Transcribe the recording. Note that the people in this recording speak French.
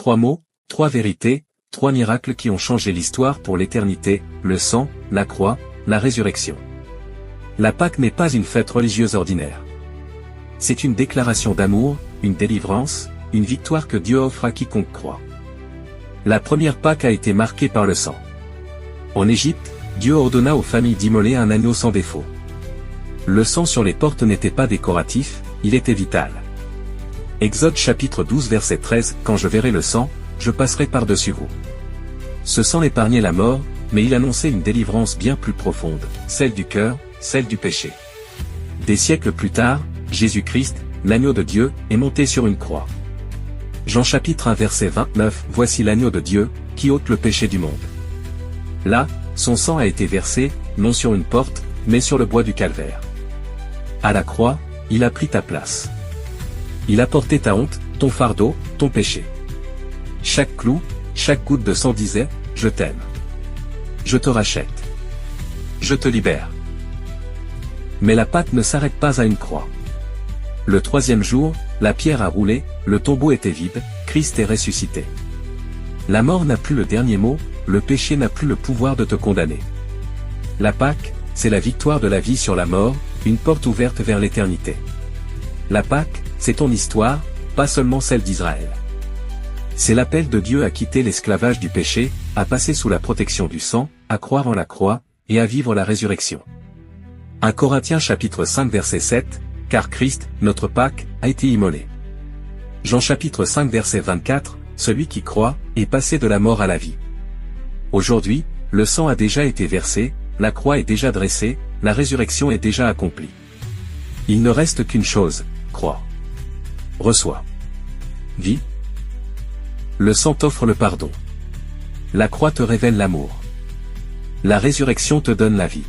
3 mots, 3 vérités, 3 miracles qui ont changé l'histoire pour l'éternité, le sang, la croix, la résurrection. La Pâque n'est pas une fête religieuse ordinaire. C'est une déclaration d'amour, une délivrance, une victoire que Dieu offre à quiconque croit. La première Pâque a été marquée par le sang. En Égypte, Dieu ordonna aux familles d'immoler un agneau sans défaut. Le sang sur les portes n'était pas décoratif, il était vital. Exode chapitre 12 verset 13, « Quand je verrai le sang, je passerai par-dessus vous. » Ce sang épargnait la mort, mais il annonçait une délivrance bien plus profonde, celle du cœur, celle du péché. Des siècles plus tard, Jésus-Christ, l'agneau de Dieu, est monté sur une croix. Jean chapitre 1 verset 29, « Voici l'agneau de Dieu, qui ôte le péché du monde. » Là, son sang a été versé, non sur une porte, mais sur le bois du calvaire. À la croix, il a pris ta place. Il a porté ta honte, ton fardeau, ton péché. Chaque clou, chaque goutte de sang disait, « Je t'aime. Je te rachète. Je te libère. » Mais la Pâque ne s'arrête pas à une croix. Le 3e jour, la pierre a roulé, le tombeau était vide, Christ est ressuscité. La mort n'a plus le dernier mot, le péché n'a plus le pouvoir de te condamner. La Pâque, c'est la victoire de la vie sur la mort, une porte ouverte vers l'éternité. La Pâque, c'est ton histoire, pas seulement celle d'Israël. C'est l'appel de Dieu à quitter l'esclavage du péché, à passer sous la protection du sang, à croire en la croix, et à vivre la résurrection. 1 Corinthiens chapitre 5 verset 7, « Car Christ, notre Pâque, a été immolé. » Jean chapitre 5 verset 24, « Celui qui croit, est passé de la mort à la vie. » Aujourd'hui, le sang a déjà été versé, la croix est déjà dressée, la résurrection est déjà accomplie. Il ne reste qu'une chose, crois. Reçois. Vis. Le sang t'offre le pardon. La croix te révèle l'amour. La résurrection te donne la vie.